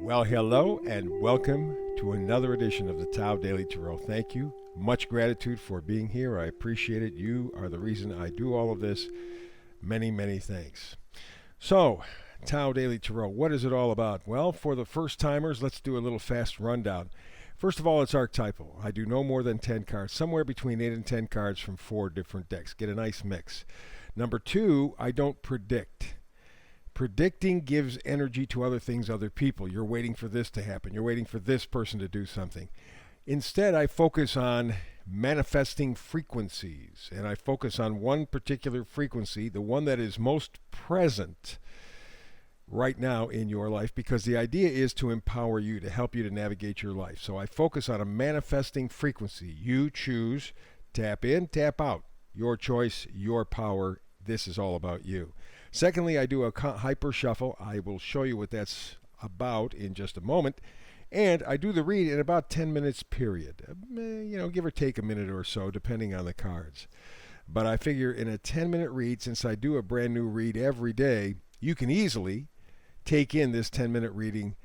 Well, hello and welcome to another edition of the Tao Daily Tarot. Thank you. Much gratitude for being here. I appreciate it. You are the reason I do all of this. Many, many thanks. So, Tao Daily Tarot, what is it all about? Well, for the first timers, let's do a little fast rundown. First of all, it's archetypal. I do no more than 10 cards, somewhere between 8 and 10 cards from 4 different decks. Get a nice mix. Number 2, I don't predict. Predicting gives energy to other things, other people. You're waiting for this to happen. You're waiting for this person to do something. Instead, I focus on manifesting frequencies, and I focus on one particular frequency, the one that is most present right now in your life, because the idea is to empower you, to help you to navigate your life. So I focus on a manifesting frequency. You choose, tap in, tap out. Your choice, your power. This is all about you. Secondly, I do a hyper shuffle. I will show you what that's about in just a moment. And I do the read in about 10 minutes period. Give or take a minute or so, depending on the cards. But I figure in a 10-minute read, since I do a brand new read every day, you can easily take in this 10-minute reading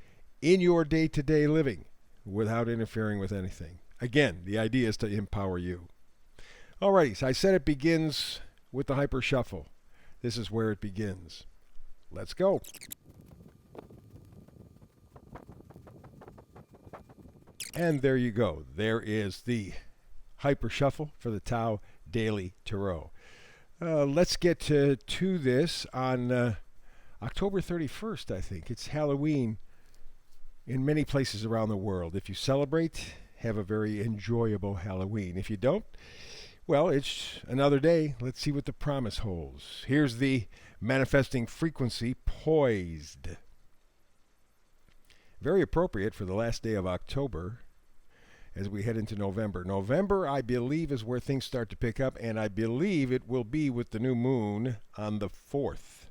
in your day-to-day living without interfering with anything. Again, the idea is to empower you. Alrighty, so I said it begins with the hyper shuffle. This is where it begins. Let's go. And there you go. There is the hyper shuffle for the Tao Daily Tarot. Let's get to this on October 31st, I think. It's Halloween in many places around the world. If you celebrate, have a very enjoyable Halloween. If you don't, well, it's another day. Let's see what the promise holds. Here's the manifesting frequency, poised. Very appropriate for the last day of October as we head into November. November, I believe, is where things start to pick up, and I believe it will be with the new moon on the 4th.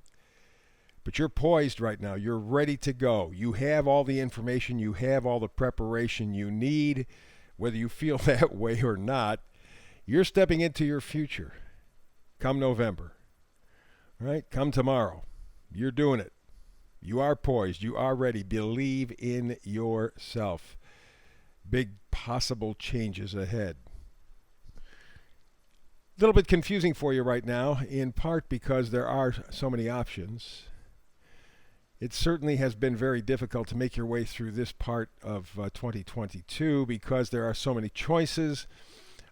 But you're poised right now. You're ready to go. You have all the information. You have all the preparation you need, whether you feel that way or not. You're stepping into your future come November, right? Come tomorrow. You're doing it. You are poised. You are ready. Believe in yourself. Big possible changes ahead. A little bit confusing for you right now, in part because there are so many options. It certainly has been very difficult to make your way through this part of 2022 because there are so many choices.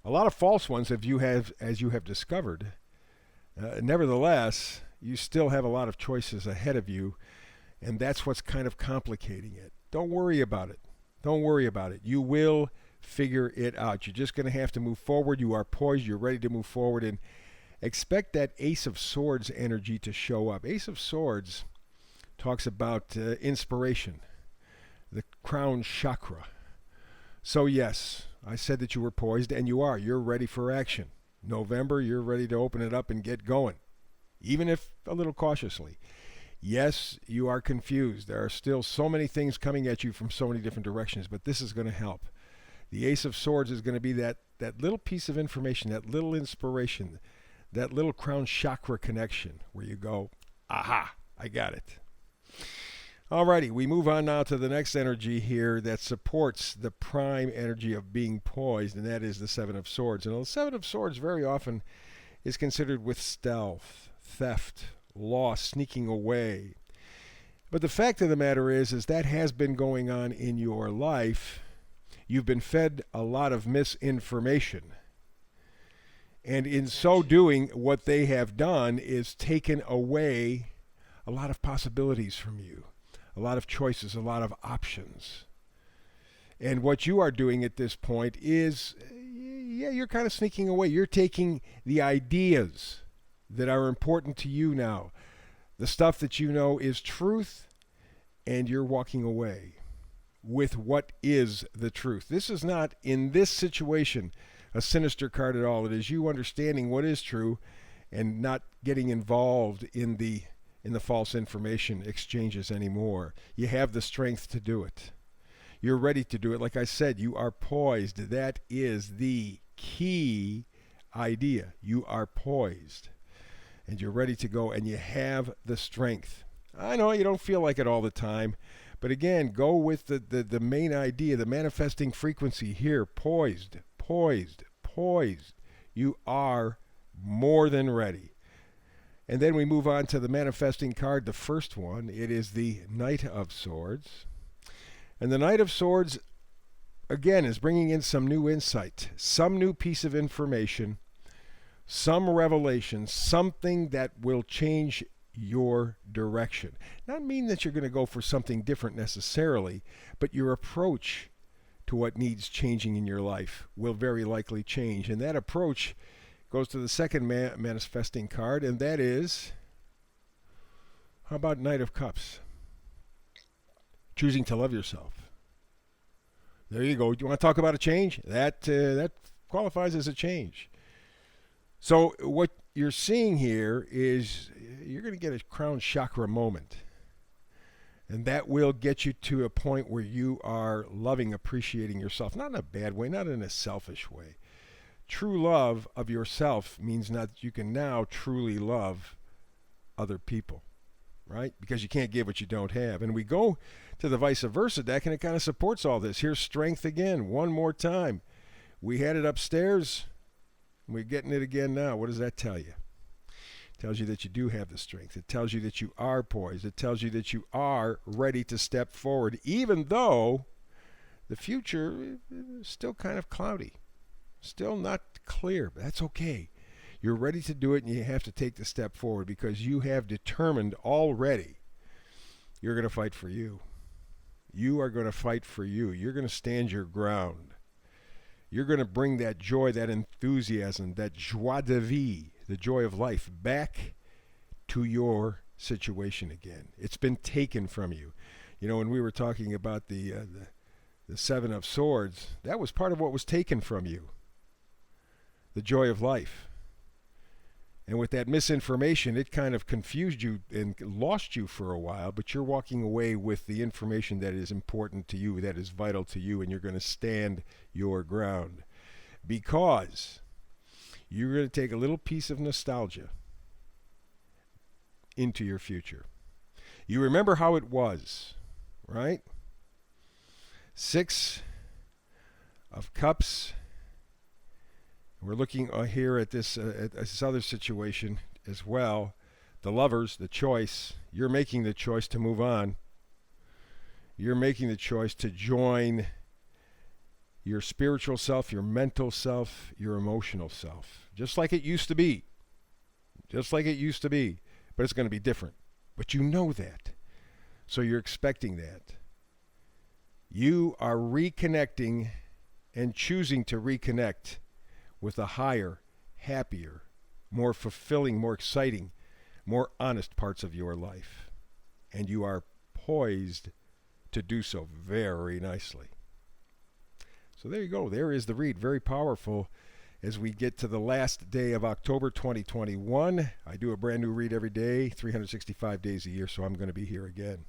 A lot of false ones, as you have discovered. Nevertheless, you still have a lot of choices ahead of you, and that's what's kind of complicating it. Don't worry about it. Don't worry about it. You will figure it out. You're just going to have to move forward. You are poised. You're ready to move forward, and expect that Ace of Swords energy to show up. Ace of Swords talks about inspiration, the crown chakra. So yes, I said that you were poised, and you are. You're ready for action. November, you're ready to open it up and get going, even if a little cautiously. Yes, you are confused. There are still so many things coming at you from so many different directions, but this is going to help. The Ace of Swords is going to be that little piece of information, that little inspiration, that little crown chakra connection where you go, aha, I got it. Alrighty, we move on now to the next energy here that supports the prime energy of being poised, and that is the Seven of Swords. And the Seven of Swords very often is considered with stealth, theft, loss, sneaking away. But the fact of the matter is that has been going on in your life. You've been fed a lot of misinformation. And in so doing, what they have done is taken away a lot of possibilities from you. A lot of choices, a lot of options. And what you are doing at this point is, you're kind of sneaking away. You're taking the ideas that are important to you now, the stuff that you know is truth, and you're walking away with what is the truth. This is not, in this situation, a sinister card at all. It is you understanding what is true and not getting involved in the false information exchanges anymore. You have the strength to do it. You're ready to do it. Like I said, you are poised. That is the key idea. You are poised. And you're ready to go, and you have the strength. I know you don't feel like it all the time, But again, go with the main idea, the manifesting frequency here, poised, poised, poised. You are more than ready. And then we move on to the manifesting card, the first one. It is the Knight of Swords. And the Knight of Swords, again, is bringing in some new insight, some new piece of information, some revelation, something that will change your direction. Not mean that you're going to go for something different necessarily, but your approach to what needs changing in your life will very likely change. And that approach goes to the second manifesting card, and that is, how about Knight of Cups? Choosing to love yourself. There you go. Do you want to talk about a change? That qualifies as a change. So what you're seeing here is you're going to get a crown chakra moment. And that will get you to a point where you are loving, appreciating yourself. Not in a bad way, not in a selfish way. True love of yourself means not that you can now truly love other people, right? Because you can't give what you don't have. And we go to the vice versa deck, and it kind of supports all this. Here's strength again, one more time. We had it upstairs. We're getting it again now. What does that tell you? It tells you that you do have the strength. It tells you that you are poised. It tells you that you are ready to step forward, even though the future is still kind of cloudy. Still not clear, but that's okay. You're ready to do it, and you have to take the step forward because you have determined already you're going to fight for you. You are going to fight for you. You're going to stand your ground. You're going to bring that joy, that enthusiasm, that joie de vivre, the joy of life, back to your situation again. It's been taken from you. You know, when we were talking about the Seven of Swords, that was part of what was taken from you. The joy of life. And with that misinformation, it kind of confused you and lost you for a while, but you're walking away with the information that is important to you, that is vital to you, and you're going to stand your ground. Because you're going to take a little piece of nostalgia into your future. You remember how it was, right? Six of Cups. We're looking here at this other situation as well. The lovers, the choice. You're making the choice to move on. You're making the choice to join your spiritual self, your mental self, your emotional self. Just like it used to be. Just like it used to be. But it's going to be different. But you know that. So you're expecting that. You are reconnecting and choosing to reconnect with the higher, happier, more fulfilling, more exciting, more honest parts of your life. And you are poised to do so very nicely. So there you go. There is the read. Very powerful as we get to the last day of October 2021. I do a brand new read every day, 365 days a year, so I'm going to be here again.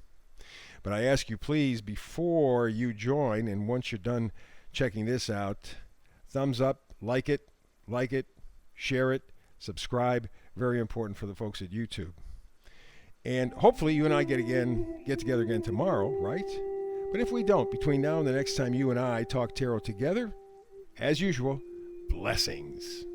But I ask you, please, before you join, and once you're done checking this out, thumbs up, like it, share it, subscribe. Very important for the folks at YouTube. And hopefully you and I get together again tomorrow, right? But if we don't, between now and the next time you and I talk tarot together, as usual, blessings.